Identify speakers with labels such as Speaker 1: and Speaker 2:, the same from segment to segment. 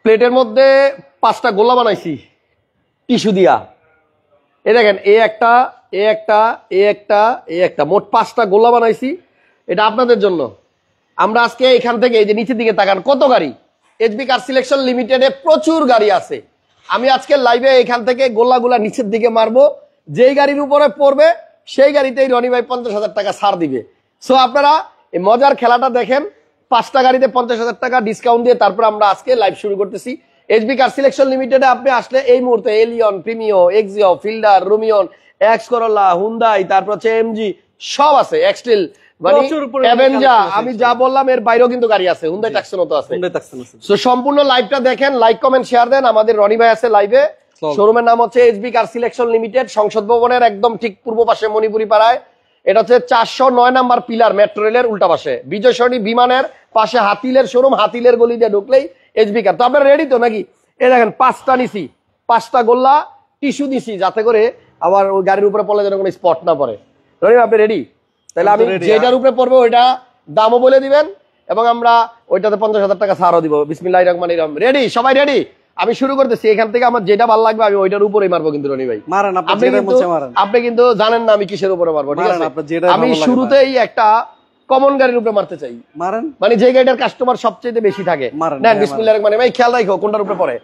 Speaker 1: প্লেটের মধ্যে 5টা গোলা বানাইছি টিস্যু দিয়া। এই দেখেন একটা মোট 5টা গোলা বানাইছি। এটা আপনাদের জন্য। আমরা আজকে এখান থেকে এই যে নিচের দিকে তাকান কত গাড়ি, এইচবি কার সিলেকশন লিমিটেডে প্রচুর গাড়ি আছে। আমি আজকে লাইভে এখান থেকে গোলাগুলা নিচের দিকে মারবো, যেই গাড়ির উপরে পড়বে সেই গাড়িতেই রনি ভাই 50,000 টাকা ছাড় দিবে। সো আপনারা এই মজার খেলাটা দেখেন। 5টা গাড়িতে 50,000 টাকা ডিসকাউন্ট দিয়ে তারপর আমরা আজকে লাইভ শুরু করতেছি। এইচবি কার সিলেকশন লিমিটেডে আপনি আসলে এই মুহূর্তে Allion, Premio, Axio, Fielder, Rumion, X Corolla, Hyundai, তারপর হচ্ছে এমজি সব আছে, এক্সটেল, মানে অ্যাভেঞ্জার, আমি যা বললাম এর বাইরেও কিন্তু গাড়ি আছে, হুন্ডাই ট্যাক্সনও তো আছে। সো সম্পূর্ণ লাইভটা দেখেন, লাইক কমেন্ট শেয়ার দেন। আমাদের রনি ভাই আছে লাইভে। শোরুমের নাম হচ্ছে এইচবি কার সিলেকশন লিমিটেড, সংসদ ভবনের একদম ঠিক পূর্ব পাশে মণিপুরি পাড়ায়। এটা হচ্ছে 409 নাম্বার পিলার, মেট্রো রেলের উল্টা পাশে, বিজয় সরণি বিমানের পাশে হাতিলের শোরুম। হাতিলের গলি দিয়ে ঢুকলেই এইচবি কার। তো আপনারা রেডি তো নাকি? এই দেখেন 5টা নিছি, 5টা গোল্লা টিস্যু দিছি যাতে করে আবার ওই গাড়ির উপরে পড়লে যেন কোনো স্পট না পড়ে। রনি আপনি রেডি? তাহলে আমি যেটার উপরে পড়বো ওইটা দামও বলে দিবেন এবং আমরা ওইটাতে 50,000 টাকা ছাড়ও দিব। বিসমিল্লাহির রহমানির রহিম। রেডি? সবাই রেডি? আমি শুরু করতেছি। এখান থেকে আমার যেটা ভালো লাগবে আমি ওইটার উপরেই মারবো কিন্তু রনি ভাই। আপনি কিন্তু জানেন না আমি কিসের উপরে মারবো, ঠিক আছে? আমি শুরুতেই একটা কমন গাড়ির উপরে মারতে চাই, মানে যে গাড়িটার কাস্টমার সবচেয়ে বেশি থাকে। নেন বিসমিল্লাহির রহমানির রহিম। ভাই খেয়াল রাখো কোনটার উপরে পড়ে।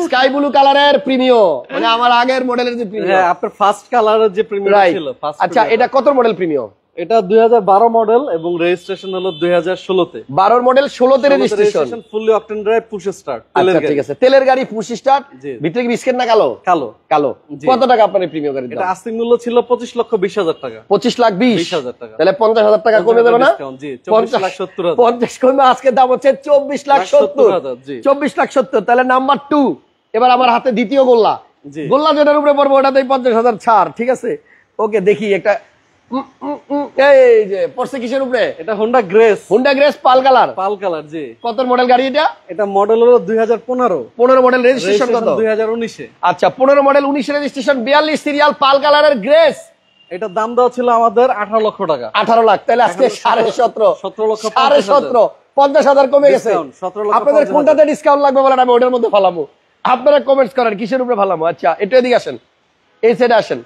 Speaker 1: স্কাই ব্লু কালারের প্রিমিও, মানে আমার আগের মডেলের যে প্রিমিও।
Speaker 2: হ্যাঁ, আপনার ফার্স্ট কালারের যে প্রিমিও ছিল।
Speaker 1: আচ্ছা, এটা কত মডেল প্রিমিও?
Speaker 2: এটা 2012 মডেল এবং রেজিস্ট্রেশন হলো 2016 তে।
Speaker 1: 12 মডেল 16 তে registration,
Speaker 2: fully octane drive, push start.
Speaker 1: আচ্ছা ঠিক আছে, তেলের গাড়ি, পুশ স্টার্ট। ভিতরে কি বিস্কিট না কালো?
Speaker 2: কালো।
Speaker 1: কালো। কত টাকা আপনার প্রিমিয়াম গাড়ির দাম?
Speaker 2: এটা আস্তিক মূল্য ছিল 25,20,000 টাকা।
Speaker 1: 25,20,000 টাকা। তাহলে 50,000 টাকা কমে দেবে না?
Speaker 2: জি, 24,70,000।
Speaker 1: 50 কমে আজকে দাম হচ্ছে 24,70,000। জি 24,70,000। তাহলে নাম্বার 2। এবার আমার হাতে দ্বিতীয় গোল্লা। গোল্লা যেটার উপরে পড়বো ওটাতেই 50,000 ছাড়, ঠিক আছে? ওকে, দেখি একটা। এই যে পড়ছে কিসের উপরে?
Speaker 2: এটা হোন্ডা গ্রেস।
Speaker 1: হোন্ডা গ্রেস পাল কালার।
Speaker 2: পাল কালার, জি।
Speaker 1: কত মডেল গাড়ি এটা?
Speaker 2: এটা মডেল হলো 2015।
Speaker 1: 15 মডেল, রেজিস্ট্রেশন কত?
Speaker 2: 2019 এ।
Speaker 1: আচ্ছা, 15 মডেল 19 রেজিস্ট্রেশন, 42 সিরিয়াল, পাল কালারের গ্রেস।
Speaker 2: এটা দাম দেওয়া ছিল আমাদের 18 লক্ষ টাকা।
Speaker 1: 18 লাখ। তাহলে আজকে 17.5
Speaker 2: 17 লক্ষ
Speaker 1: 17.5 50,000 কমে গেছে। আপনাদের কোনটাতে ডিসকাউন্ট লাগবে বলেন, আমি ওটার মধ্যে ফালামু। আপনারা কমেন্টস করেন কিসের উপরে ফালামু। আচ্ছা, এটা এদিকে আসেন, এই সাইডে আসেন,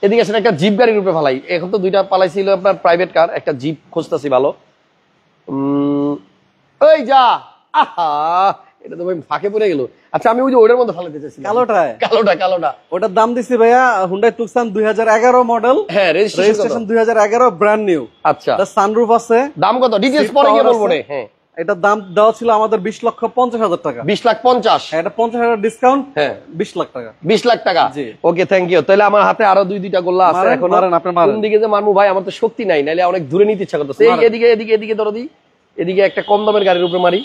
Speaker 1: এদিকে আসেন। একটা জিপ গাড়ির উপরে ফালাই। এখন তো দুইটা পালাইছিল আপনার প্রাইভেট কার, একটা জিপ খুঁজতেছি ভালো। ওই যা, আহা, এটা তো ভাই ফাঁকে পড়ে গেল। আচ্ছা, আমি ওই যে ওটার মধ্যে ফালাইতে চাইছি, কালোটা।
Speaker 2: ওটার দাম দিছি ভাইয়া হুন্ডাই তুকসান 2011 মডেল।
Speaker 1: হ্যাঁ, রেজিস্ট্রেশন
Speaker 2: 2011, ব্র্যান্ড নিউ।
Speaker 1: আচ্ছা,
Speaker 2: সানরুফ আছে।
Speaker 1: দাম কত? ডিটেইলস পরে গিয়ে বলবো রে। হ্যাঁ,
Speaker 2: এটা দাম দেওয়া ছিল আমাদের 20,50,000 টাকা।
Speaker 1: 20,50,000।
Speaker 2: এটা 50,000 ডিসকাউন্ট। হ্যাঁ, 20 লাখ টাকা।
Speaker 1: 20 লাখ টাকা। ওকে, থ্যাংক ইউ। তাহলে আমার হাতে আরো দুইটা গোল্লা আছে। এখন কোন দিকে যে মারমু ভাই, আমার তো শক্তি নাই, নাইলে অনেক দূরে নিতে ইচ্ছা করতেছে। এই এদিকে ধরো দি। এদিকে একটা কম দামের গাড়ির উপরে মারি।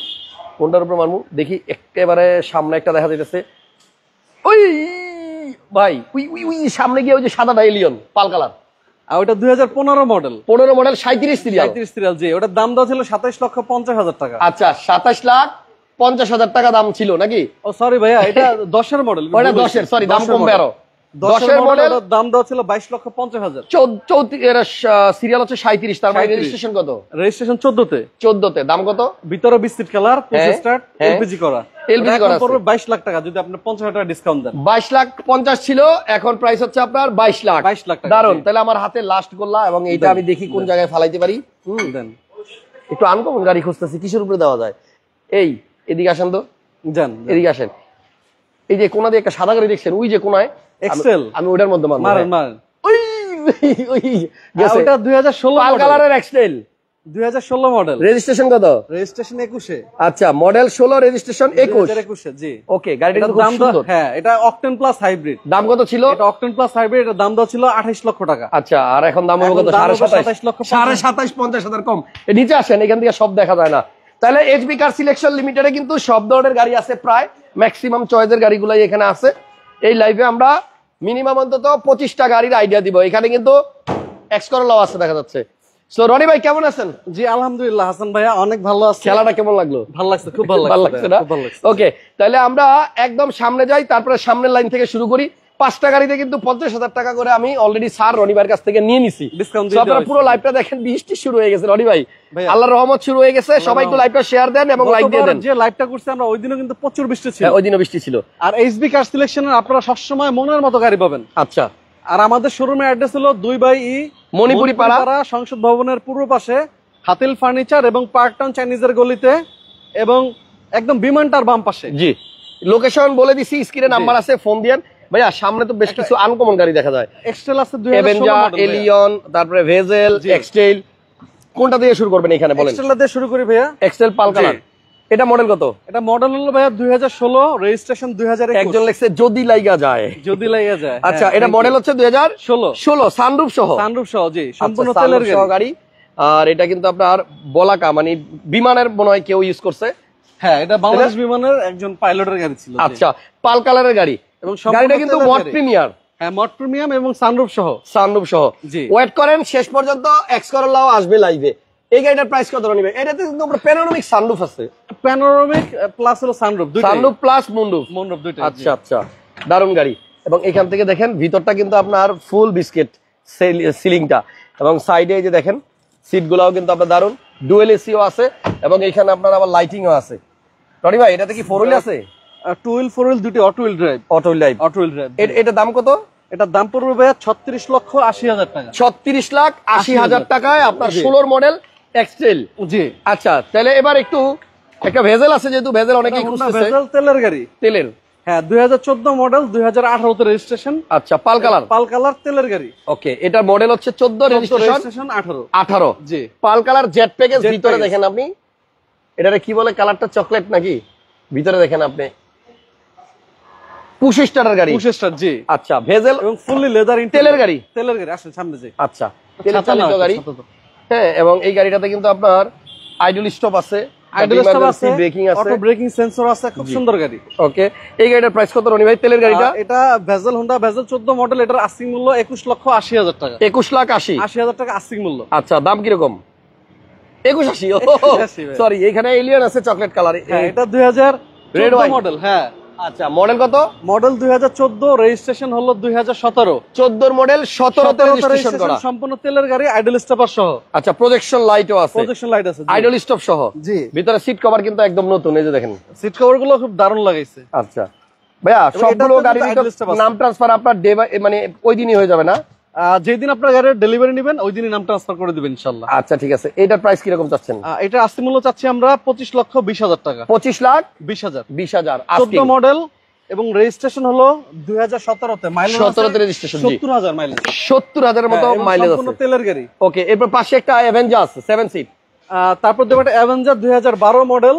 Speaker 1: কোনটার উপরে মারমু দেখি? একেবারে সামনে একটা দেখা যাইতেছে। ওই ভাই, উই সামনে গিয়ে ওই যে সাদাটা এলিয়ন পাল কালার।
Speaker 2: আর ওটা 2015 মডেল।
Speaker 1: 15 model 37 serial.
Speaker 2: 37 সিরিয়াল, জি। ওটার দাম দেওয়া ছিল 27,50,000 টাকা।
Speaker 1: আচ্ছা, 27,50,000 টাকা দাম ছিল নাকি?
Speaker 2: ও সরি ভাইয়া, এটা 10 এর মডেল।
Speaker 1: ওটা 10 এর, সরি, দাম কমবে আরো।
Speaker 2: 10 এর মডেল, দাম দেওয়া ছিল 22,50,000।
Speaker 1: 34 সিরিয়াল হচ্ছে 37। তার মানে রেজিস্ট্রেশন কত?
Speaker 2: রেজিস্ট্রেশন 14 তে।
Speaker 1: 14 তে। দাম কত?
Speaker 2: ভিতরে biscuit colour, push start, LPG করা।
Speaker 1: এলপিজি করা
Speaker 2: পড়বে 22 লাখ টাকা যদি আপনি 50,000 টাকা ডিসকাউন্ট দেন।
Speaker 1: 22,50,000 ছিল, এখন প্রাইস হচ্ছে আপনার 22 লাখ।
Speaker 2: 22 লাখ টাকা।
Speaker 1: দারুন। তাহলে আমার হাতে লাস্ট গোল্লা এবং এইটা আমি দেখি কোন জায়গায় ফালাইতে পারি।
Speaker 2: দেন।
Speaker 1: একটু আনকমন গাড়ি খুঁজতেছি, কিসের উপরে দেওয়া যায়। এই এদিকে আসেন তো,
Speaker 2: যান,
Speaker 1: এদিকে আসেন। এই যে কোনা দিয়ে একটা সাদা গাড়ি দেখছেন, ওই যে কোনায়
Speaker 2: এক্সেল,
Speaker 1: আমি ওটার মধ্যে
Speaker 2: মারেন।
Speaker 1: ওই
Speaker 2: গেছে। ওটা 2016
Speaker 1: পাল কালারের এক্সটেল,
Speaker 2: 2016 মডেল।
Speaker 1: রেজিস্ট্রেশন কত?
Speaker 2: রেজিস্ট্রেশন 21 এ।
Speaker 1: আচ্ছা, মডেল 16, রেজিস্ট্রেশন 21
Speaker 2: এ, জি।
Speaker 1: ওকে, গাড়িটার খুব সুন্দর।
Speaker 2: হ্যাঁ, এটা অকটেন প্লাস হাইব্রিড।
Speaker 1: দাম কত ছিল?
Speaker 2: এটা অকটেন প্লাস হাইব্রিড, এর দাম দাও ছিল 28 লক্ষ টাকা।
Speaker 1: আচ্ছা, আর এখন দাম হবে কত? 27.5 লক্ষ। 50,000 কম। নিচে আসেন, এখান থেকে সব দেখা যায় না। তাহলে এইচবি কার সিলেকশন লিমিটেডে কিন্তু সব ধরনের গাড়ি আছে, প্রায় ম্যাক্সিমাম চয়েসের গাড়িগুলাই এখানে আছে। এই লাইভে আমরা মিনিমাম অন্তত 25টা গাড়ির আইডিয়া দিব। এখানে কিন্তু এক্স করোলা আছে দেখা যাচ্ছে। সো রনি ভাই কেমন আছেন?
Speaker 2: জি আলহামদুলিল্লাহ হাসান ভাইয়া অনেক ভালো আছে।
Speaker 1: খেলাটা কেমন লাগলো?
Speaker 2: ভালো লাগছে, খুব ভালো লাগছে।
Speaker 1: ওকে, তাহলে আমরা একদম সামনে যাই, তারপরে সামনের লাইন থেকে শুরু করি। 5টা গাড়িতে কিন্তু 50,000 টাকা করে আমি অলরেডি স্যার রনি ভাইয়ের কাছ থেকে নিয়ে নিছি।
Speaker 2: ডিসকাউন্ট
Speaker 1: So, আপনারা পুরো লাইভটা দেখেন, বৃষ্টি শুরু হয়ে গেছে রনি ভাই, আল্লাহর রহমত শুরু হয়ে গেছে। সবাই একটু লাইভটা শেয়ার দেন এবং লাইক দিয়ে দেন।
Speaker 2: যে লাইভটা করছি আমরা ওই দিনও কিন্তু প্রচুর বৃষ্টি ছিল।
Speaker 1: ওই দিনও বৃষ্টি ছিল।
Speaker 2: আর এইচবি কার সিলেকশনের আপনারা সবসময় মনের মতো গাড়ি পাবেন।
Speaker 1: আচ্ছা,
Speaker 2: আর আমাদের শোরুমের অ্যাড্রেস হলো 2/E
Speaker 1: মণিপুরি পাড়া,
Speaker 2: সংসদ ভবনের পূর্ব পাশে, হাতিল ফার্নিচার এবং পার্ক টাউন চাইনিজের গলিতে, এবং একদম বিমানটার বাম পাশে।
Speaker 1: জি, লোকেশন বলে দিছি, স্ক্রিনে নাম্বার আছে, ফোন দিয়েন। ভাইয়া সামনে তো বেশ কিছু আনকমন গাড়ি দেখা যায়।
Speaker 2: এক্সটেল আছে 2016
Speaker 1: অ্যাভেঞ্জার,
Speaker 2: মডেল।
Speaker 1: এলিয়ন, তারপরে ভেজেল, এক্সটেল। কোনটা দিয়ে শুরু করবেন এখানে বলেন?
Speaker 2: এক্সটেল দিয়ে শুরু করি ভাইয়া।
Speaker 1: এক্সটেল পাল কালার। এটা মডেল কত?
Speaker 2: এটা মডেল হলো ভাইয়া 2016, রেজিস্ট্রেশন 2021।
Speaker 1: একজন লেখছে যদি লাইগা যায়।
Speaker 2: যদি লাগা যায়।
Speaker 1: আচ্ছা, এটা মডেল হচ্ছে 2016, সানরুফ সহ।
Speaker 2: সানরুফ সহ, জি, সম্পূর্ণ
Speaker 1: আচ্ছা,
Speaker 2: তেলের
Speaker 1: sunroof সহ গাড়ি। আর এটা কিন্তু আপনার বলাকা, মানে বিমানের মনে হয় কেউ ইউজ করছে।
Speaker 2: হ্যাঁ, এটা বাংলাদেশ বিমানের একজন পাইলটের গাড়ি ছিল।
Speaker 1: আচ্ছা, পাল কালারের গাড়ি এবং গাড়িটা কিন্তু মড প্রিমিয়ার।
Speaker 2: হ্যাঁ, মড প্রিমিয়াম এবং সানরুফ সহ।
Speaker 1: সানরুফ সহ।
Speaker 2: জি,
Speaker 1: ওয়েট করেন, শেষ পর্যন্ত এক্স করলাও আসবে লাইভে। এই গাড়িটার প্রাইস কত নিবে? এটাতে কিন্তু আমরা প্যানোরামিক সানরুফ আছে।
Speaker 2: প্যানোরামিক প্লাস হলো সানরুফ, দুইটাই।
Speaker 1: Sunroof plus moonroof.
Speaker 2: মুনরুফ দুইটাই।
Speaker 1: আচ্ছা আচ্ছা, দারুণ গাড়ি। এবং এখান থেকে দেখেন ভিতরটা কিন্তু আপনার ফুল বিস্কিট সিলিংটা, এবং সাইডে এই যে দেখেন সিটগুলোও কিন্তু আপনার দারুণ, ডুয়েল এসিও আছে, এবং এখানে আপনার আবার লাইটিংও আছে। রনি ভাই, এটাতে কি 4 হুইল আছে?
Speaker 2: 2 হুইল 4 হুইল দুটি, auto wheel drive.
Speaker 1: Auto wheel
Speaker 2: drive.
Speaker 1: এটা দাম কত?
Speaker 2: এটার দাম পড়বে ভাইয়া 36,80,000 টাকা।
Speaker 1: 36,80,000 টাকায় আপনার 16 মডেল এক্সটেল।
Speaker 2: জি।
Speaker 1: আচ্ছা, তাহলে এবার একটু একটা ভেজেল আছে, যেহেতু ভেজেল অনেকেই খুঁজতেছে।
Speaker 2: ভেজেল তেলের গাড়ি।
Speaker 1: তেলের।
Speaker 2: হ্যাঁ, 2014 মডেল, 2018 তে রেজিস্ট্রেশন।
Speaker 1: আচ্ছা, পাল কালার।
Speaker 2: পাল কালার তেলের গাড়ি।
Speaker 1: ওকে, এটার মডেল হচ্ছে 14, রেজিস্ট্রেশন
Speaker 2: 18।
Speaker 1: জি, পাল কালার জেট প্যাকেজ। ভিতরে দেখেন আপনি, এটারে কি বলে, কালারটা চকলেট নাকি? ভিতরে দেখেন আপনি, পুশ স্টারের গাড়ি।
Speaker 2: পুশ স্টার, জি।
Speaker 1: আচ্ছা, ভেজেল
Speaker 2: এবং ফুললি লেদার
Speaker 1: তেলের গাড়ি।
Speaker 2: তেলের গাড়ি। আসেন সামনে যাই।
Speaker 1: আচ্ছা, তেলের চালিত গাড়ি। হ্যাঁ, এবং এই গাড়িটাতে কিন্তু আপনার আইডল স্টপ আছে, ব্রেকিং আছে,
Speaker 2: অটো ব্রেকিং সেন্সর আছে, খুব সুন্দর গাড়ি।
Speaker 1: ওকে, এই গাড়িটার প্রাইস কত রনি ভাই তেলের গাড়িটা?
Speaker 2: এটা ভেজেল হোন্ডা ভেজেল 14 মডেল, এটার আস্কিং মূল্য 21,80,000 টাকা।
Speaker 1: 21,80,000
Speaker 2: টাকা আস্কিং মূল্য।
Speaker 1: আচ্ছা, দাম কিরকম? 21,80। সরি, এখানে এলিয়ন আছে চকলেট কালার।
Speaker 2: হ্যাঁ, এটা 2014 মডেল। হ্যাঁ।
Speaker 1: আচ্ছা, মডেল কত?
Speaker 2: মডেল 2014, রেজিস্ট্রেশন হলো 2017।
Speaker 1: 14 মডেল, 17 তে রেজিস্ট্রেশন করা,
Speaker 2: সম্পূর্ণ তেলের গাড়ি, আইডল স্টপার সহ।
Speaker 1: আচ্ছা, প্রজেকশন লাইটও আছে,
Speaker 2: প্রজেকশন লাইট আছে,
Speaker 1: আইডল স্টপ সহ।
Speaker 2: জি।
Speaker 1: ভিতরে সিট কভার কিন্তু একদম নতুন, এই যে দেখেন
Speaker 2: সিট কভার গুলো খুব দারুণ লাগাইছে।
Speaker 1: আচ্ছা ভাইয়া, সবগুলো গাড়ির নাম ট্রান্সফার আপনার মানে ওই দিনই হয়ে যাবে না?
Speaker 2: যেদিন আপনার গাড়ির ডেলিভারি নেবেন ওই দিনই নাম ট্রান্সফার করে দিবেন ইনশাআল্লাহ।
Speaker 1: আচ্ছা, ঠিক আছে। এটার প্রাইস কি রকম চাচ্ছেন?
Speaker 2: এটা আস্তি মূল্য চাচ্ছি আমরা 25,20,000 টাকা।
Speaker 1: 25,20,000।
Speaker 2: 20,000 14 মডেল এবং রেজিস্ট্রেশন হলো 2017 তে। মাইলেজ
Speaker 1: 17 তে রেজিস্ট্রেশন।
Speaker 2: 70,000 মাইলেজ।
Speaker 1: 70,000 এর মতো মাইলেজ আছে।
Speaker 2: সম্পূর্ণ তেলের গাড়ি।
Speaker 1: ওকে, এরপর পাশে একটা অ্যাভেঞ্জার আছে 7 সিট।
Speaker 2: তারপর দেব একটা অ্যাভেঞ্জার 2012 মডেল,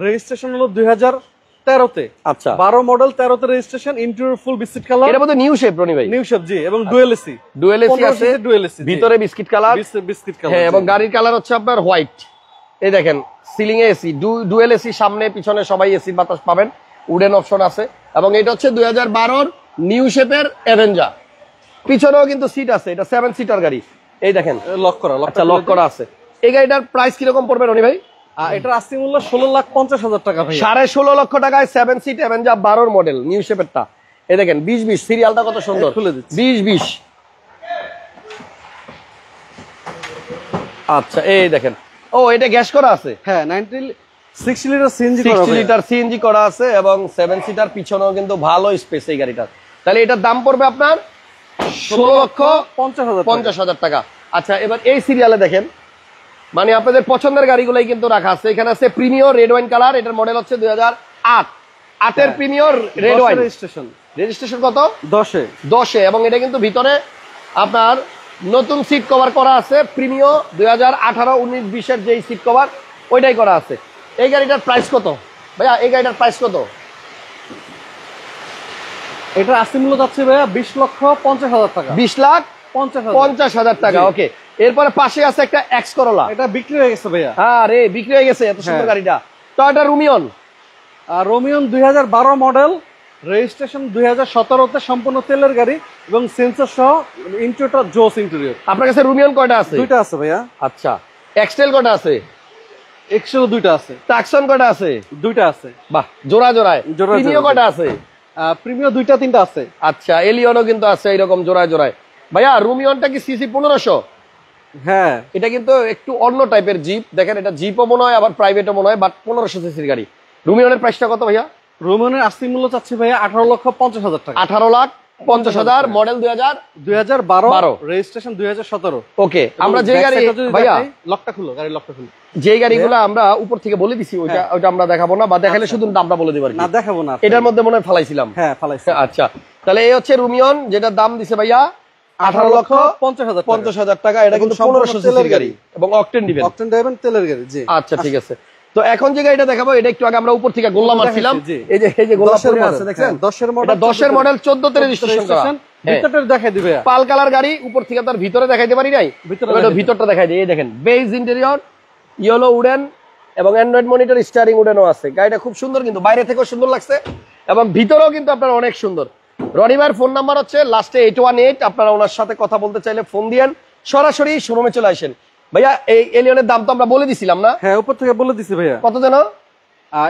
Speaker 2: রেজিস্ট্রেশন হলো 2013 তে।
Speaker 1: আচ্ছা,
Speaker 2: 12 মডেল, 13 তে রেজিস্ট্রেশন, ইন্টেরিয়র ফুল বিস্কিট কালার।
Speaker 1: এটা মধ্যে নিউ শেপ রনি ভাই।
Speaker 2: নিউ শেপ, জি, এবং ডুয়েল এসি।
Speaker 1: ডুয়েল এসি আছে,
Speaker 2: ডুয়েল এসি,
Speaker 1: ভিতরে বিস্কিট কালার।
Speaker 2: Biscuit colour.
Speaker 1: হ্যাঁ, এবং গাড়ির কালার হচ্ছে আপনার হোয়াইট। এই দেখেন সিলিং এ এসি, ডুয়েল এসি, সামনে পিছনে সবাই এসির বাতাস পাবেন, উডেন অপশন আছে। এবং এটা হচ্ছে 2012 নিউ শেপের অ্যাভেঞ্জার। পিছনেও কিন্তু সিট আছে, এটা 7 সিটার গাড়ি। এই দেখেন
Speaker 2: লক করা।
Speaker 1: আচ্ছা, লক করা আছে। এই গাড়িটার প্রাইস কিরকম পড়বে রনি ভাই?
Speaker 2: এটার আস্তি মূল্য 16,50,000 টাকা ভাই।
Speaker 1: 16.5 লক্ষ টাকায় 7 সিট অ্যাভেঞ্জার 12 মডেল নিউ শেপেরটা। এই দেখেন 2020 সিরিয়ালটা কত সুন্দর,
Speaker 2: খুলে দিচ্ছি।
Speaker 1: 2020। আচ্ছা, এই দেখেন, ও এটা গ্যাস করা আছে।
Speaker 2: হ্যাঁ, 60 লিটার সিএনজি করা।
Speaker 1: 60 লিটার সিএনজি করা আছে, এবং 7 সিটার পিছনেও কিন্তু ভালো স্পেস এই গাড়িটার। তাহলে এটার দাম পড়বে আপনার 16,50,000 টাকা। আচ্ছা, এবার এই সিরিয়ালে দেখেন, মানে আপনাদের পছন্দের গাড়িগুলাই কিন্তু রাখা আছে। এখানে আছে প্রিমিয়র রেড ওয়াইন কালার, এটার মডেল হচ্ছে 2008। 8 প্রিমিয়র রেড ওয়াইন। রেজিস্ট্রেশন কত? 10 এ। এবং এটা কিন্তু ভিতরে আপনার নতুন সিট কভার করা আছে, প্রিমিয়র 2018, 19, 20 এর যেই সিট কভার ওইটাই করা আছে। এই গাড়িটার প্রাইস কত ভাইয়া? এই গাড়িটার প্রাইস কত?
Speaker 2: এটা আস্তি মূল্য যাচ্ছে ভাইয়া 20,50,000 টাকা।
Speaker 1: 20,50,000 টাকা। ওকে, এরপরে পাশে আছে একটা এক্স করোলা।
Speaker 2: এটা বিক্রি হয়ে গেছে ভাইয়া।
Speaker 1: হ্যাঁ রে, বিক্রি হয়ে গেছে। এত সুন্দর গাড়িটা। Toyota Rumion.
Speaker 2: Rumion 2012 model, registration 2017 তে, সম্পূর্ণ তেলের গাড়ি এবং সেন্সর সহ, ইন্টেরিয়রটা জোস ইন্টেরিয়র।
Speaker 1: আপনার কাছে রোমিয়ন কয়টা আছে?
Speaker 2: 2টা আছে ভাইয়া।
Speaker 1: আচ্ছা, এক্সটেল কয়টা আছে?
Speaker 2: এক্সেল 2টা আছে।
Speaker 1: ট্রাকশন কয়টা আছে?
Speaker 2: 2টা আছে।
Speaker 1: বাহ, জোড়া জোড়ায়। প্রিমিয়র কয়টা আছে?
Speaker 2: প্রিমিয়াম দুইটা তিনটা আছে।
Speaker 1: আচ্ছা, এলিয়নও কিন্তু আছে এরকম জোড়ায় জোড়ায়। ভাইয়া রুমিয়নটা কি সিসি 1500?
Speaker 2: হ্যাঁ,
Speaker 1: এটা কিন্তু একটু অন্য টাইপের জিপ, দেখেন এটা জিপও মনে হয় আবার প্রাইভেটও মনে হয়, বাট 1500 সিসির গাড়ি। রুমিয়নের প্রাইসটা কত ভাইয়া?
Speaker 2: রোমিয়নের আস্তিক মূল্য চাচ্ছি ভাইয়া 18,50,000 টাকা।
Speaker 1: 18,50,000, মডেল
Speaker 2: 2012, রেজিস্ট্রেশন 2017।
Speaker 1: ওকে, আমরা যে গাড়ি ভাইয়া
Speaker 2: লকটা খুলো, গাড়ি লকটা খুলো।
Speaker 1: যে গাড়িগুলো আমরা উপর থেকে বলে দিছি ওইটা আমরা দেখাবো না, বা দেখালে শুধু দামটা বলে দিবার।
Speaker 2: না দেখাবো না,
Speaker 1: এটার মধ্যে মনে হয় ফালাইছিলাম।
Speaker 2: হ্যাঁ ফালাইছি।
Speaker 1: আচ্ছা, তাহলে এই হচ্ছে রুমিয়ন, যেটা দাম দিছে ভাইয়া
Speaker 2: 18,50,000
Speaker 1: টাকা। এটা কিন্তু 1500 সিসির গাড়ি এবং অকটেন দিবেন।
Speaker 2: অকটেন দিবেন, তেলের গাড়ি। জি
Speaker 1: আচ্ছা ঠিক আছে। তো এখন যে গাড়িটা দেখাবো, এটা একটু আগে আমরা উপর থেকে গোল্লা মারছিলাম। এই যে গোল্লা পরে আছে দেখছেন,
Speaker 2: 10 মডেল।
Speaker 1: এটা 10 মডেল 14 তে রেজিস্ট্রেশন করা।
Speaker 2: ভিতরটা দেখাই দিবে।
Speaker 1: পাল কালার গাড়ি, উপর থেকে তার ভিতরে দেখাইতে পারি নাই, ভিতরটা দেখাই দিই। এই দেখেন, বেজ ইন্টেরিয়র, ইয়েলো উডেন এবং অ্যান্ড্রয়েড মনিটর, স্টিয়ারিং উডেনও আছে। গাড়িটা খুব সুন্দর, কিন্তু বাইরে থেকেও সুন্দর লাগছে এবং ভিতরেও কিন্তু আপনার অনেক সুন্দর। রনি ভাইয়ের ফোন নাম্বার হচ্ছে লাস্টে 818। আপনারা ওনার সাথে কথা বলতে চাইলে ফোন দিয়েন, সরাসরি শোরুমে চলে আসেন। ভাইয়া এই এলিয়নের দাম তো আমরা বলে দিছিলাম না?
Speaker 2: হ্যাঁ, উপর থেকে বলে দিছি ভাইয়া।
Speaker 1: কত যেন?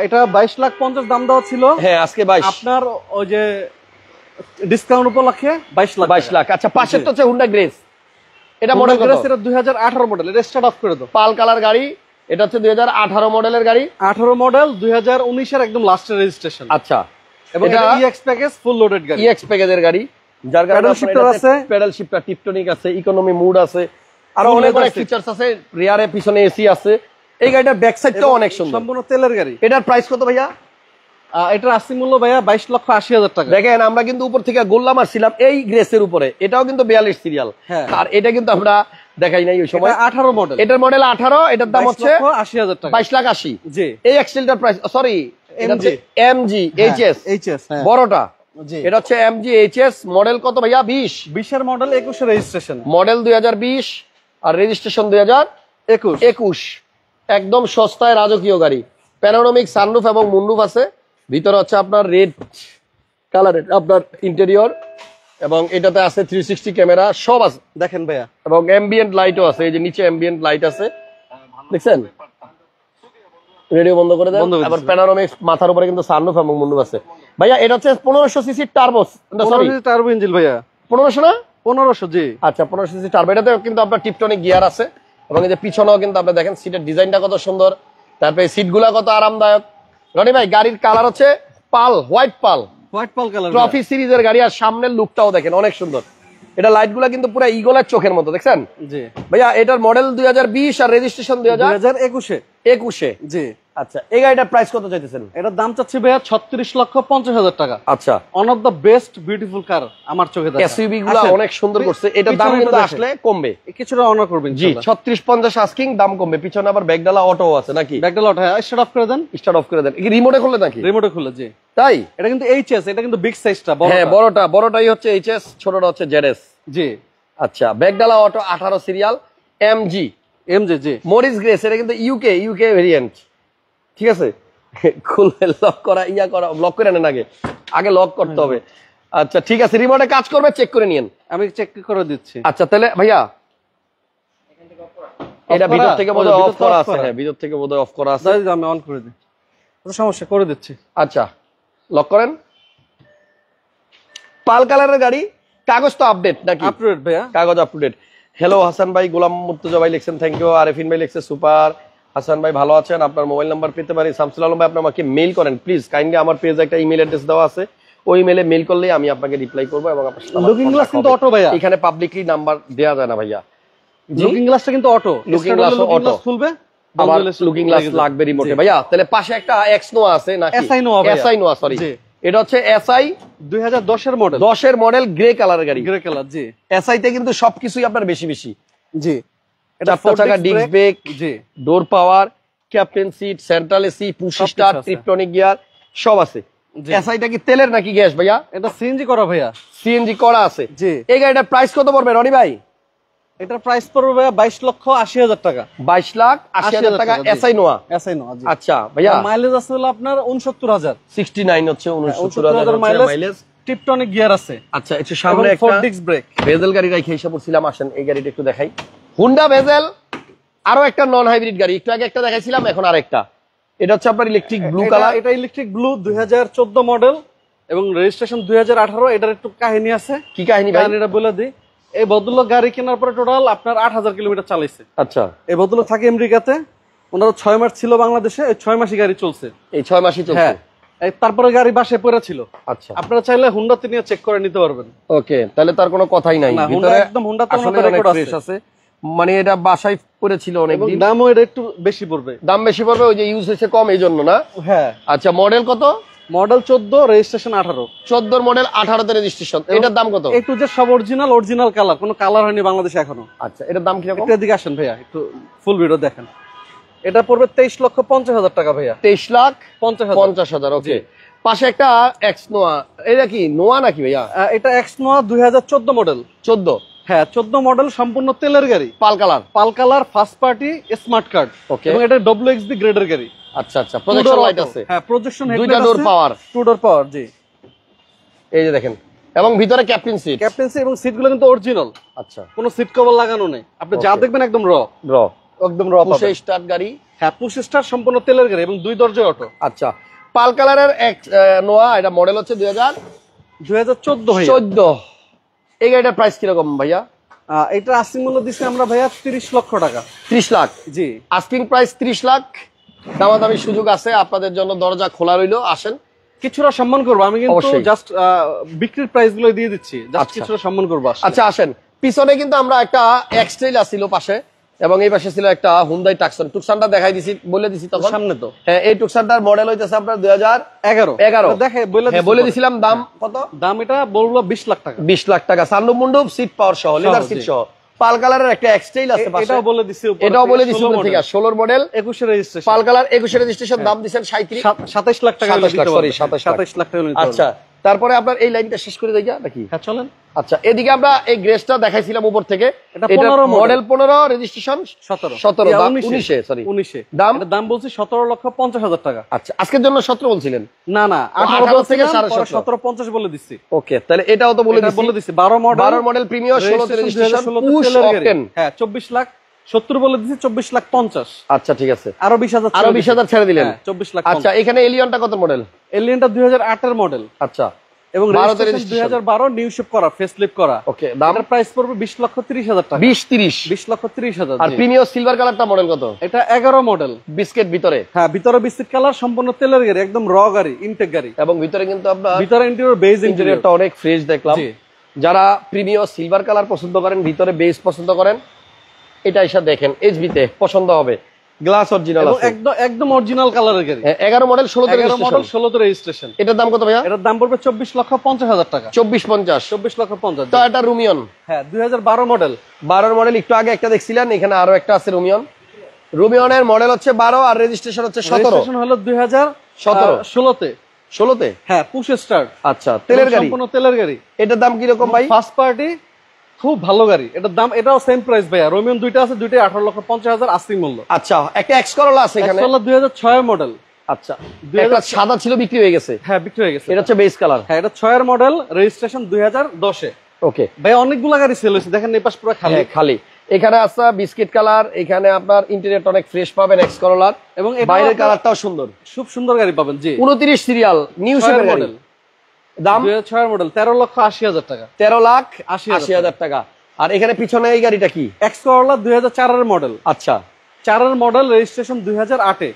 Speaker 2: এটা 22,50,000 দাম দেওয়া ছিল।
Speaker 1: হ্যাঁ, আজকে 22।
Speaker 2: আপনার ওই যে ডিসকাউন্ট উপলক্ষে 22 লাখ।
Speaker 1: আচ্ছা, পাশেরটা হচ্ছে হুন্ডা গ্রেস। এটা মডেল কত?
Speaker 2: এটা 2018 মডেল। এটা স্টার্ট অফ করে দাও।
Speaker 1: পাল কালার গাড়ি, এটা হচ্ছে 2018 মডেলের গাড়ি।
Speaker 2: 18 মডেল, 2019 এর একদম লাস্টের রেজিস্ট্রেশন।
Speaker 1: আচ্ছা,
Speaker 2: এবং এটা ইএক্স প্যাকেজ, ফুল লোডেড গাড়ি।
Speaker 1: ইএক্স প্যাকেজের গাড়ি, যার কারণে
Speaker 2: প্যাডেল শিফটার আছে,
Speaker 1: প্যাডেল শিফটার, টিপটনিক আছে, ইকোনমি মুড আছে, আরো অনেক অনেক ফিচারস আছে। রিয়ারে পিছনে এসি আছে। এই গাড়িটার ব্যাক সাইডটাও অনেক সুন্দর,
Speaker 2: সম্পূর্ণ তেলের গাড়ি।
Speaker 1: এটার প্রাইস কত ভাইয়া?
Speaker 2: এটার আস্তিক মূল্য ভাইয়া 22,80,000 টাকা।
Speaker 1: দেখেন, আমরা কিন্তু উপর থেকে গোল্লা মারছিলাম এই গ্রেসের উপরে, এটাও কিন্তু 42 সিরিয়াল। আর এটা কিন্তু আমরা দেখাই নাই ওই সময়।
Speaker 2: 18 মডেল।
Speaker 1: এটার মডেল 18, এটার দাম হচ্ছে
Speaker 2: 22,80,000 টাকা।
Speaker 1: 22,80,000।
Speaker 2: জি,
Speaker 1: এই এক্সেলটার প্রাইস, সরি এমজি এইচএস বড়টা। এটা হচ্ছে এমজি এইচএস, মডেল কত ভাইয়া?
Speaker 2: 20 এর মডেল, 21 এর রেজিস্ট্রেশন।
Speaker 1: মডেল 2020 আর রেজিস্ট্রেশন 2021। একদম সস্তায় রাজকীয় গাড়ি। প্যানোরামিক সানরুফ এবং মুনরুফ আছে। ভিতরে হচ্ছে আপনার রেড কালারের আপনার ইন্টেরিয়র, এবং এটাতে আছে 360 ক্যামেরা, সব আছে
Speaker 2: দেখেন ভাইয়া।
Speaker 1: এবং অ্যাম্বিয়েন্ট লাইটও আছে। এই যে নিচে অ্যাম্বিয়েন্ট লাইট আছে, দেখছেন? রেডিও বন্ধ করে দেন। আবার প্যানোরামিক মাথার উপরে কিন্তু সানরুফ এবং মুনরুফ আছে। ভাইয়া এটা হচ্ছে 1500 CC turbo, sorry
Speaker 2: turbo engine ভাইয়া।
Speaker 1: 1500 না?
Speaker 2: 1500। জি,
Speaker 1: আচ্ছা, 1500 সিসি টার্বো। এটাতে কিন্তু আপনার টিপটনিক গিয়ার আছে, এবং এই যে পিছনেও কিন্তু আপনি দেখেন সিটের ডিজাইনটা কত সুন্দর, তারপরে সিটগুলা কত আরামদায়ক। রনি ভাই, গাড়ির কালার হচ্ছে পাল, হোয়াইট পাল
Speaker 2: কালার,
Speaker 1: ট্রফি সিরিজের গাড়ি। আর সামনের লুকটাও দেখেন অনেক সুন্দর। এটা লাইটগুলা কিন্তু পুরো ঈগলের চোখের মতো, দেখছেন?
Speaker 2: জি
Speaker 1: ভাইয়া, এটার মডেল 2020 আর রেজিস্ট্রেশন
Speaker 2: 2021। জি।
Speaker 1: আচ্ছা, এই গাড়িটার প্রাইস কত চাইতেছেন?
Speaker 2: এটার দাম চাচ্ছি ভাইয়া 36,50,000 টাকা।
Speaker 1: আচ্ছা,
Speaker 2: one of the best beautiful car আমার চোখে দেখা।
Speaker 1: এসইউভি গুলা অনেক সুন্দর করছে। এটার দাম কিন্তু আসলে কমবে,
Speaker 2: কিছুটা অনার করবেন।
Speaker 1: জি, 3650 আস্কিং, দাম কমবে। পিছনে আবার ব্যাকডালা অটো আছে নাকি?
Speaker 2: ব্যাকডালা অটো, হ্যাঁ। স্টার্ট অফ করে দেন।
Speaker 1: স্টার্ট অফ করে দেন। কি রিমোটে খুললে নাকি?
Speaker 2: রিমোটে খুলে। জি,
Speaker 1: তাই?
Speaker 2: এটা কিন্তু এইচএস, এটা কিন্তু বিগ সাইজটা, বড়।
Speaker 1: হ্যাঁ, বড়টাই হচ্ছে এইচএস, ছোটটা হচ্ছে জেডএস।
Speaker 2: জি।
Speaker 1: আচ্ছা, ব্যাকডালা অটো 18 সিরিয়াল, এমজি।
Speaker 2: জি।
Speaker 1: মরিস গ্রেস, এটা কিন্তু ইউকে ভেরিয়েন্ট। ঠিক আছে, খুললে লক করা, লক করে নেন, আগে লক করতে হবে। আচ্ছা ঠিক আছে, রিমোটে কাজ করবে, চেক করে নিন।
Speaker 2: আমি চেক করে দিচ্ছি।
Speaker 1: আচ্ছা, তাহলে ভাইয়া এটা ভিতর থেকে বোধহয় অফ করা আছে। হ্যাঁ, ভিতর থেকে বোধহয় অফ করা আছে।
Speaker 2: আমি অন করে দিই, কোনো সমস্যা, করে দিচ্ছি।
Speaker 1: আচ্ছা, লক করেন। পাল কালারের গাড়ি, কাগজ তো আপডেট নাকি?
Speaker 2: আপডেট ভাইয়া,
Speaker 1: কাগজ আপডেট। হ্যালো হাসান ভাই, গোলাম মুর্তজা ভাই লিখছেন, থ্যাংক ইউ। আরেফিন ভাই লিখছে সুপার। হাসান ভাই ভালো আছেন? আপনার মোবাইল নাম্বার পেতে পারি? শামসুল আলম ভাই, আপনি আমাকে মেইল করেন প্লিজ, কাইন্ডলি। আমার পেজে একটা ইমেল অ্যাড্রেস দেওয়া আছে, ওই ইমেলে মেইল করলেই আমি আপনাকে রিপ্লাই করবো, এবং আপনার সাথে
Speaker 2: লুকিং গ্লাস কিন্তু অটো ভাইয়া,
Speaker 1: এখানে পাবলিকলি নাম্বার দেওয়া যায় না ভাইয়া।
Speaker 2: লুকিং গ্লাসটা কিন্তু অটো,
Speaker 1: লুকিং গ্লাস অটো
Speaker 2: খুলবে,
Speaker 1: আবার লুকিং গ্লাস লাগবে রিমোটে। ভাইয়া, তাহলে পাশে একটা এক্স নোয়া আছে নাকি? এসআই নোয়া, সরি। এটা হচ্ছে এসআই
Speaker 2: 2010 এর মডেল,
Speaker 1: 10 এর মডেল, গ্রে কালারের গাড়ি।
Speaker 2: গ্রে কালার, জি।
Speaker 1: এসআই তে কিন্তু সবকিছুই আপনার বেশি।
Speaker 2: জি,
Speaker 1: এটা 4 চাকা ডিস্ক ব্রেক,
Speaker 2: জি,
Speaker 1: door power, captain seat, central AC, push start, tiptronic gear, সব আছে। এসআইটা কি তেলের নাকি গ্যাস ভাইয়া?
Speaker 2: এটা সিএনজি করা ভাইয়া,
Speaker 1: সিএনজি করা আছে।
Speaker 2: জি।
Speaker 1: এই গাড়িটার প্রাইস কত পড়বে রনি ভাই?
Speaker 2: এটার প্রাইস পড়বে ভাইয়া 22,80,000 টাকা।
Speaker 1: 22,80,000 টাকা, এসআই নোয়া।
Speaker 2: জি।
Speaker 1: আচ্ছা ভাইয়া,
Speaker 2: মাইলেজ আছে হলো আপনার 69,000,
Speaker 1: 69 হচ্ছে, 69,000
Speaker 2: মাইলেজ। টিপটনিক গিয়ার আছে।
Speaker 1: আচ্ছা, একটু সামনে একটা
Speaker 2: 4 ডিস্ক ব্রেক।
Speaker 1: ভেজেল গাড়ি রাখি হিসাব করছিলাম, আসেন এই গাড়িটা একটু দেখাই। হুন্ডা ভেজেল, আরো একটা নন হাইব্রিড গাড়ি, একটু আগে একটা দেখাইছিলাম, এখন আরেকটা। এটা হচ্ছে আপনার ইলেকট্রিক ব্লু কালার।
Speaker 2: এটা ইলেকট্রিক ব্লু, 2014 মডেল, এবং রেজিস্ট্রেশন 2018। এটার একটু কাহিনী আছে।
Speaker 1: কি কাহিনী ভাই?
Speaker 2: কাহিনীটা বলে দিই। এই ভদ্রলোক গাড়ি কেনার পরে টোটাল আপনার 8000 কিলোমিটার চালাইছে।
Speaker 1: আচ্ছা।
Speaker 2: এই ভদ্রলোক থাকে আমেরিকাতে, ওনারা 6 মাস ছিল বাংলাদেশে, এই 6 মাসই গাড়ি চলছে।
Speaker 1: এই 6 মাসই চলছে?
Speaker 2: হ্যাঁ। তারপরে গাড়ি বাসায় পড়ে ছিল।
Speaker 1: আচ্ছা।
Speaker 2: আপনারা চাইলে হুন্ডাতে নিয়ে চেক করে নিতে পারবেন।
Speaker 1: ওকে, তাহলে তার কোনো কথাই নাই।
Speaker 2: ভিতরে একদম হুন্ডাতে রেকর্ড আছে।
Speaker 1: মানে এটা বাসায় পড়েছিল অনেক
Speaker 2: এবং
Speaker 1: দিন।
Speaker 2: দামও এটা একটু বেশি পড়বে।
Speaker 1: দাম বেশি পড়বে, ওই যে ইউজ হয়েছে কম এই জন্য না?
Speaker 2: হ্যাঁ।
Speaker 1: আচ্ছা, মডেল কত?
Speaker 2: Model 14, registration 18।
Speaker 1: 14 মডেল, 18 তে রেজিস্ট্রেশন। এটার দাম কত?
Speaker 2: একটু যে সব অরিজিনাল কালার, কোনো কালার হয়নি বাংলাদেশে এখনো।
Speaker 1: আচ্ছা, এটার দাম কি রকম?
Speaker 2: একটু এদিকে আসেন ভাইয়া, একটু ফুল ভিডিও দেখেন। এটা পড়বে 23,50,000 টাকা ভাইয়া।
Speaker 1: 23,50,000। ওকে। পাশে একটা এক্স নোয়া, এটা কি নোয়া নাকি ভাইয়া?
Speaker 2: এটা এক্স নোয়া 2014 মডেল।
Speaker 1: 14?
Speaker 2: হ্যাঁ, 14 মডেল, সম্পূর্ণ তেলের গাড়ি,
Speaker 1: পাল colour,
Speaker 2: first party, smart card.
Speaker 1: Okay.
Speaker 2: এবং এটা WXB গ্রেডের গাড়ি।
Speaker 1: আচ্ছা আচ্ছা, প্রজেকশন লাইট আছে?
Speaker 2: হ্যাঁ, প্রজেকশন হেডলাইট
Speaker 1: দুইটা ডোর পাওয়ার।
Speaker 2: 2 ডোর পাওয়ার, জি।
Speaker 1: এই যে দেখেন, এবং ভিতরে ক্যাপ্টেন সিট।
Speaker 2: এবং সিটগুলো কিন্তু অরিজিনাল।
Speaker 1: আচ্ছা।
Speaker 2: কোনো সিট কভার লাগানো নেই। আপনি যা দেখবেন একদম একদম র
Speaker 1: পুশ স্টার্ট গাড়ি।
Speaker 2: হ্যাঁ, পুশ স্টার্ট, সম্পূর্ণ তেলের গাড়ি এবং 2 দরজা অটো।
Speaker 1: আচ্ছা, পাল কালারের নোয়া, এটা মডেল হচ্ছে
Speaker 2: 2014 ভাইয়া।
Speaker 1: 14। এই গাড়িটার প্রাইস কিরকম ভাইয়া?
Speaker 2: এটা আস্কিং মূল্য দিচ্ছি আমরা ভাইয়া 30 লক্ষ টাকা।
Speaker 1: 30 লাখ?
Speaker 2: জি।
Speaker 1: Asking price 30 lakh. দামাদামি সুযোগ আছে, আপনাদের জন্য দরজা খোলা রইলো, আসেন।
Speaker 2: কিছুটা সম্মান করবো, আমি কিন্তু জাস্ট বিক্রির প্রাইস গুলো দিয়ে দিচ্ছি, জাস্ট কিছুটা সম্মান করবো।
Speaker 1: আচ্ছা, আসেন। পিছনে কিন্তু আমরা একটা এক্সট্রেল আসছিল পাশে, এবং এই পাশে ছিল একটা হুন্ডাই টাকসন। টুকসানটা দেখাই দিছি, বলে দিছি তখন
Speaker 2: সামনে তো।
Speaker 1: হ্যাঁ, এই টুকসানটার মডেল হইতেছে আপনার 2011।
Speaker 2: দেখে
Speaker 1: বলে দিছিলাম। দাম কত?
Speaker 2: দাম এটা বলবো 20 লাখ টাকা।
Speaker 1: 20 লাখ টাকা। সানরুফ মুন্ডুপ, সিট পাওয়ার সহ, লেদার সিট সহ। পাল কালারের একটা এক্সট্রেল আছে পাশে,
Speaker 2: এটাও বলে দিছি।
Speaker 1: এটাও বলে দিছি উপর থেকে। 16 মডেল,
Speaker 2: 21 রেজিস্ট্রেশন।
Speaker 1: পাল কালার, 21 রেজিস্ট্রেশন। দাম দিবেন 27
Speaker 2: লাখ টাকা।
Speaker 1: 27 লাখ। আচ্ছা, তারপরে আপনার এই লাইনটা শেষ করে দেই নাকি?
Speaker 2: হ্যাঁ, চলেন।
Speaker 1: আচ্ছা, এদিকে আমরা এই গ্রেসটা দেখাইছিলাম উপর থেকে।
Speaker 2: এটা 15
Speaker 1: মডেল, 15, রেজিস্ট্রেশন
Speaker 2: 17।
Speaker 1: দাম 19 সরি
Speaker 2: 19।
Speaker 1: দাম
Speaker 2: বলছি 17,50,000 টাকা।
Speaker 1: আচ্ছা, আজকের জন্য 17 বলছিলেন?
Speaker 2: না, 18 থেকে 17,50 বলে দিচ্ছি।
Speaker 1: ওকে, তাহলে এটাও তো বলে
Speaker 2: দিচ্ছি। 12
Speaker 1: মডেল প্রিমিয়ার, 16 রেজিস্ট্রেশন, পুশ অপটেন।
Speaker 2: হ্যাঁ, 24,70 বলে দিচ্ছি, 24,50,000।
Speaker 1: আচ্ছা, ঠিক আছে।
Speaker 2: আরো 20,000
Speaker 1: ছেড়ে দিলেন।
Speaker 2: 24 লাখ।
Speaker 1: আচ্ছা, এখানে এলিয়নটা কত মডেল?
Speaker 2: এলিয়নটা 2008 এর মডেল।
Speaker 1: আচ্ছা,
Speaker 2: এবং 2012 নিউ শেপ করা, ফেসলিফট করা।
Speaker 1: ওকে, দাম
Speaker 2: প্রাইস পড়বে 20,30,000 টাকা।
Speaker 1: 20,30,000। আর
Speaker 2: জি।
Speaker 1: প্রিমিয়ার সিলভার কালারটা মডেল কত?
Speaker 2: এটা 11 মডেল,
Speaker 1: বিস্কিট ভিতরে।
Speaker 2: হ্যাঁ, ভিতরে বিস্কিট কালার, সম্পূর্ণ তেলের গাড়ি, একদম র গাড়ি, ইনটেক গাড়ি।
Speaker 1: এবং ভিতরে কিন্তু আপনার
Speaker 2: ভিতরে ইন্টেরিয়র বেজ,
Speaker 1: ইন্টেরিয়রটা অনেক ফ্রেশ দেখলাম। যারা প্রিমিয়ার সিলভার কালার পছন্দ করেন, ভিতরে বেজ পছন্দ করেন, এটা এসে দেখেন, এইচবি তে পছন্দ হবে। গ্লাস অরিজিনাল আছে,
Speaker 2: একদম অরিজিনাল কালারের গাড়ি।
Speaker 1: 11 মডেল, 16
Speaker 2: রেজিস্ট্রেশন।
Speaker 1: এটার দাম কত ভাইয়া?
Speaker 2: এটার দাম পড়বে 24,50,000 টাকা।
Speaker 1: 24,50,000। তো এটা রুমিয়ন।
Speaker 2: হ্যাঁ, 2012 মডেল।
Speaker 1: 12 মডেল, একটু আগে একটা দেখছিলেন, এখানে আরো একটা আছে রুমিয়ন। রুমিয়নের মডেল হচ্ছে 12 আর রেজিস্ট্রেশন হচ্ছে 17।
Speaker 2: রেজিস্ট্রেশন হলো 2016
Speaker 1: তে।
Speaker 2: হ্যাঁ, পুশ স্টার্ট।
Speaker 1: আচ্ছা, তেলের গাড়ি,
Speaker 2: সম্পূর্ণ তেলের গাড়ি।
Speaker 1: এটার দাম কি রকম ভাই?
Speaker 2: ফার্স্ট পার্টি, খুব ভালো গাড়ি। এটার দাম, এটাও সেম প্রাইস ভাইয়া। রোমিয়ন দুইটা আছে, দুইটাই 18,50,000 আস্কিং মূল্য।
Speaker 1: আচ্ছা, একটা এক্স করোলা আছে এখানে,
Speaker 2: 2006 মডেল।
Speaker 1: আচ্ছা, একটা সাদা ছিল, বিক্রি হয়ে গেছে।
Speaker 2: হ্যাঁ, বিক্রি হয়ে গেছে।
Speaker 1: এটা হচ্ছে বেস কালার।
Speaker 2: হ্যাঁ, এটা 6 এর মডেল, রেজিস্ট্রেশন 2010 এ।
Speaker 1: ওকে
Speaker 2: ভাই, অনেকগুলা গাড়ি সেল হয়েছে, দেখেন এই পাশ পুরো খালি
Speaker 1: খালি। এখানে আছে বিস্কিট কালার, এখানে আপনার ইন্টেরিয়রটা অনেক ফ্রেশ পাবেন এক্স করোলার, এবং বাইরের কালারটাও সুন্দর,
Speaker 2: খুব সুন্দর গাড়ি পাবেন। জি,
Speaker 1: 29 সিরিয়াল, নিউ শেপের মডেল। দাম
Speaker 2: 2006 এর মডেল, 13,80,000 টাকা।
Speaker 1: 13,80,000 টাকা। আর এখানে পিছনে এই গাড়িটা কি?
Speaker 2: এক্স করোলা 2004 এর মডেল।
Speaker 1: আচ্ছা,
Speaker 2: 4 এর মডেল, রেজিস্ট্রেশন 2008 এ,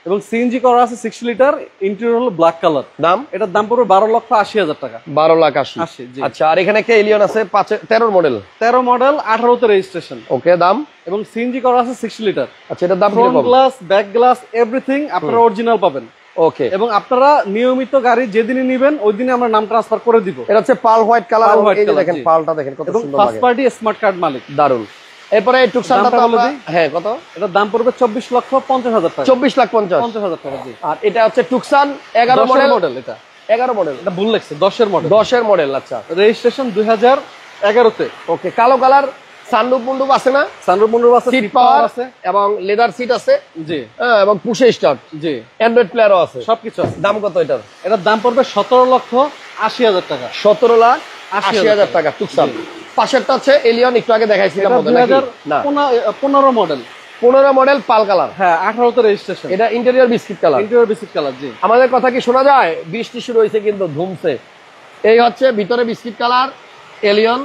Speaker 2: এবং সিএনজি করা আছে, 60 লিটার, ইন্টেরিয়র হলো ব্ল্যাক কালার। দাম, এটার দাম পড়বে 12,80,000 টাকা।
Speaker 1: 12,80,000। আচ্ছা, আর এখানে একটা এলিয়ন আছে 13 মডেল,
Speaker 2: 13 মডেল, 18 তে রেজিস্ট্রেশন।
Speaker 1: ওকে, দাম,
Speaker 2: এবং সিএনজি করা আছে 60 লিটার।
Speaker 1: আচ্ছা, এটার দাম
Speaker 2: front glass, back glass, everything আপনারা অরিজিনাল পাবেন।
Speaker 1: ওকে,
Speaker 2: এবং আপনারা নিয়মিত গাড়ি যেদিনই নেবেন ওই দিনই আমরা নাম ট্রান্সফার করে দিব।
Speaker 1: এটা হচ্ছে পাল হোয়াইট কালার, এই যে দেখেন পালটা দেখেন কত সুন্দর লাগে,
Speaker 2: ফার্স্ট পার্টি স্মার্ট কার্ড মালিক,
Speaker 1: দারুন। এরপরে টুকসানটা তো আমরা, হ্যাঁ, কত?
Speaker 2: এটার দাম পড়বে 24,50,000 টাকা।
Speaker 1: 24,50,000
Speaker 2: টাকা। জি।
Speaker 1: আর এটা হচ্ছে টুকসান 11 মডেল।
Speaker 2: এটা
Speaker 1: 11 মডেল,
Speaker 2: এটা ভুল লাগছে, 10 এর মডেল।
Speaker 1: 10 এর মডেল। আচ্ছা,
Speaker 2: রেজিস্ট্রেশন 2011 তে।
Speaker 1: ওকে, কালো কালার, সানরুফ মুন্ডুপ আছে না?
Speaker 2: সানরুফ মুন্ডুপ আছে,
Speaker 1: সিট পাওয়ার আছে, এবং লেদার সিট আছে।
Speaker 2: জি,
Speaker 1: এবং পুশে স্টার্ট।
Speaker 2: জি,
Speaker 1: অ্যান্ড্রয়েড প্লেয়ারও আছে,
Speaker 2: সবকিছু আছে।
Speaker 1: দাম কত এটার?
Speaker 2: এটার দাম পড়বে 17,80,000 টাকা।
Speaker 1: 17,80,000 টাকা টুকসান। পাশেরটা হচ্ছে এলিয়ন, একটু আগে দেখাইছিলাম,
Speaker 2: 2015 মডেল,
Speaker 1: 15 মডেল পাল কালার।
Speaker 2: হ্যাঁ 18তে রেজিস্ট্রেশন।
Speaker 1: এটা interior biscuit colour.
Speaker 2: Interior biscuit colour, জি।
Speaker 1: আমাদের কথা কি শোনা যায়? বৃষ্টি শুরু হয়েছে কিন্তু ধুমছে। এই হচ্ছে ভিতরে বিস্কিট কালার এলিয়ন,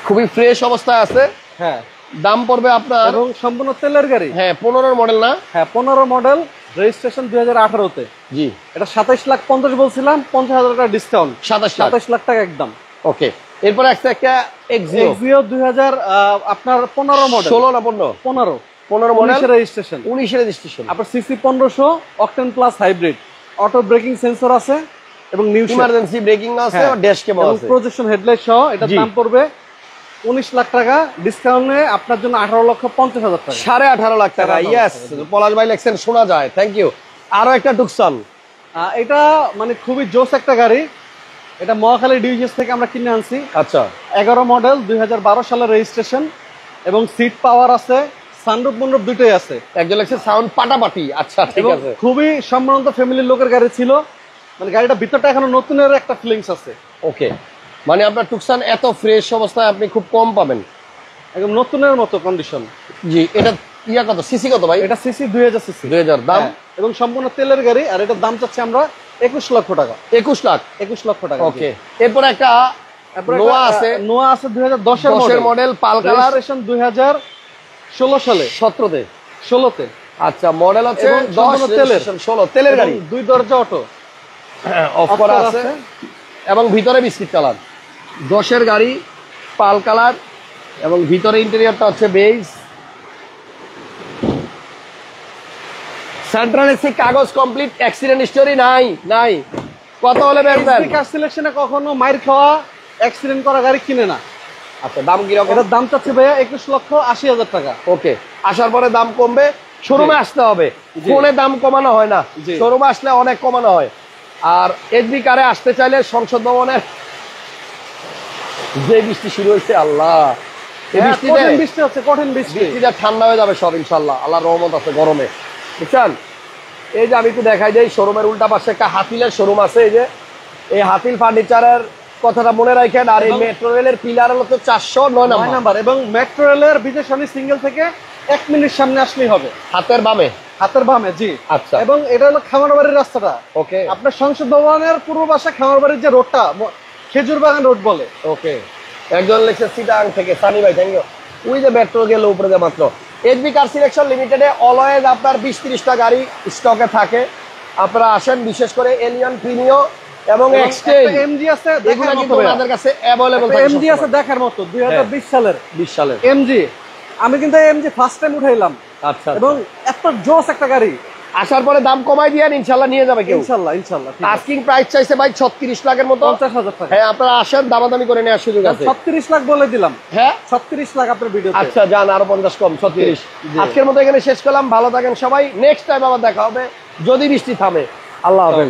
Speaker 1: খুবই ফ্রেশ অবস্থায় আছে।
Speaker 2: হ্যাঁ,
Speaker 1: দাম পড়বে আপনার,
Speaker 2: এবং সম্পূর্ণ তেলের গাড়ি।
Speaker 1: হ্যাঁ 15 মডেল না?
Speaker 2: হ্যাঁ 15 মডেল, রেজিস্ট্রেশন 2018তে।
Speaker 1: জি।
Speaker 2: এটা 27,50,000 বলছিলাম, 50,000 টাকা ডিসকাউন্ট,
Speaker 1: 27
Speaker 2: লাখ টাকা একদম।
Speaker 1: ওকে। এরপর একটা এক্সিও
Speaker 2: এক্সিও 2000 আপনার 15 মডেল।
Speaker 1: 16 না 15? 15 মডেল,
Speaker 2: রেজিস্ট্রেশন।
Speaker 1: 19 রেজিস্ট্রেশন।
Speaker 2: আপনার CC 1500, octane plus hybrid, auto breaking sensor আছে এবং নিউ
Speaker 1: ইমার্জেন্সি ব্রেকিং আছে, ড্যাশ ক্যাম আছে,
Speaker 2: প্রজেকশন হেডলাইট সহ। এটার দাম পড়বে 19 লাখ টাকা, ডিসকাউন্টে আপনার জন্য 18,50,000 টাকা,
Speaker 1: 18.5 লাখ টাকা। ইয়েস, পলাশ ভাই লেখছেন, শোনা যায়, থ্যাংক ইউ। আরো একটা টুকসান,
Speaker 2: এটা মানে খুবই জোস একটা গাড়ি। এটা মহাখালী ডিভিএস থেকে আমরা কিনে আনছি।
Speaker 1: আচ্ছা
Speaker 2: 11 মডেল, 2012 সালের রেজিস্ট্রেশন, এবং সিট পাওয়ার আছে, সানরুফ মনরুফ দুটোই আছে।
Speaker 1: একজন লেখছে সাউন্ড পাটাপাটি। আচ্ছা ঠিক
Speaker 2: এবং
Speaker 1: আছে।
Speaker 2: খুবই সম্মানিত ফ্যামিলির লোকের গাড়ি ছিল, মানে গাড়িটা ভিতরটা এখনো নতুনের একটা ফিলিংস আছে।
Speaker 1: ওকে, মানে আপনার টুকসান এত ফ্রেশ অবস্থায় আপনি খুব কম পাবেন,
Speaker 2: একদম নতুনের মতো কন্ডিশন।
Speaker 1: জি। এটা ইয়া কত, সিসি কত ভাই?
Speaker 2: এটা সিসি 2000 সিসি।
Speaker 1: 2000 দাম,
Speaker 2: এবং সম্পূর্ণ তেলের গাড়ি। আর এটার দাম চাচ্ছি আমরা 21 লক্ষ টাকা।
Speaker 1: 21 লাখ।
Speaker 2: 21 লক্ষ টাকা।
Speaker 1: ওকে। এরপর একটা নোয়া আছে।
Speaker 2: নোয়া আছে 2010 এর
Speaker 1: মডেল, পাল কালার,
Speaker 2: রেজিস্ট্রেশন 2016 সালে।
Speaker 1: 17তে।
Speaker 2: 16তে।
Speaker 1: আচ্ছা, মডেল হচ্ছে
Speaker 2: এবং
Speaker 1: 10,
Speaker 2: তেলের।
Speaker 1: 16 তেলের গাড়ি,
Speaker 2: 2 দরজা অটো,
Speaker 1: অফ করা আছে, এবং ভিতরে বিস্কিট কালার। 10 গাড়ি, পাল কালার, এবং ভিতরে ইন্টেরিয়রটা হচ্ছে বেজ। সেন্ট্রাল এসি কাগজ কমপ্লিট, অ্যাক্সিডেন্ট হিস্টোরি নাই। কত হলে বেচবেন?
Speaker 2: কার সিলেকশনে কখনো মাইর খাওয়া, অ্যাক্সিডেন্ট করা গাড়ি কিনে না।
Speaker 1: আচ্ছা, দাম কি রকম?
Speaker 2: এটার দাম চাচ্ছে ভাইয়া 21,80,000 টাকা।
Speaker 1: ওকে, আসার পরে দাম কমবে, শোরুমে আসতে হবে, ফোনে দাম কমানো হয় না, শোরুমে আসলে অনেক কমানো হয়। আর এসবি কারে আসতে চাইলে সংসদ ভবনের, যে বৃষ্টি শুরু হয়েছে, আল্লাহ
Speaker 2: বৃষ্টি হচ্ছে, কঠিন বৃষ্টি।
Speaker 1: বৃষ্টিটা ঠান্ডা হয়ে যাবে সব ইনশাল্লাহ, আল্লাহ রহমত আছে গরমে, বুঝছেন? এই যে আমি একটু দেখাই যাই, শোরুমের উল্টা পাশে একটা হাতিলের শোরুম আছে। এই যে এই হাতিল ফার্নিচারের কথাটা মনে রাখেন। আর এই মেট্রো রেলের পিলার হলো তো 409 নাম্বার,
Speaker 2: এবং মেট্রো রেলের বিজয়সরণী সিঙ্গেল থেকে 1 মিনিট সামনে আসলেই হবে,
Speaker 1: হাতের বামে।
Speaker 2: হাতের বামে, জি।
Speaker 1: আচ্ছা,
Speaker 2: এবং এটা হলো খামারবাড়ির রাস্তাটা।
Speaker 1: ওকে।
Speaker 2: আপনার সংসদ ভবনের পূর্ব পাশে খামারবাড়ির যে রোডটা, খেজুর বাগান রোড বলে।
Speaker 1: ওকে। একজন লিখছে চিটাং থেকে, সানি ভাই থ্যাংক ইউ। ওই যে মেট্রো গেল উপরে যে মাত্র। এসবি কার সিলেকশন লিমিটেডে অলওয়েজ আপনার 20-30টা গাড়ি স্টকে থাকে। আপনারা আসেন, বিশেষ করে এলিয়ন প্রিমিও এবং এক্সটেল
Speaker 2: এমজি আছে,
Speaker 1: এগুলো কিন্তু আমাদের কাছে अवेलेबल থাকে।
Speaker 2: এমজি আছে দেখার মতো, 2020 সালের
Speaker 1: 20 সালের
Speaker 2: এমজি। আমি কিন্তু এমজি ফার্স্ট টাইম উঠাইলাম।
Speaker 1: আচ্ছা,
Speaker 2: এবং এত জোস একটা গাড়ি।
Speaker 1: আসার পরে দাম কমাই দিয়েন, ইনশাআল্লাহ নিয়ে যাবে কেউ।
Speaker 2: ইনশাআল্লাহ।
Speaker 1: আস্কিং প্রাইস চাইছে ভাই 36 লাখের মতো,
Speaker 2: 50,000 টাকা।
Speaker 1: হ্যাঁ, আপনারা আসেন, দামাদামি করে নেওয়ার সুযোগ আছে।
Speaker 2: 36 লাখ বলে দিলাম।
Speaker 1: হ্যাঁ,
Speaker 2: 36 লাখ আপনার ভিডিওতে।
Speaker 1: আচ্ছা, যান, আরো 50 কম, 36। আজকের মতো এখানে শেষ করলাম। ভালো থাকেন সবাই, নেক্সট টাইম আবার দেখা হবে যদি বৃষ্টি থামে। আল্লাহ হাফেজ।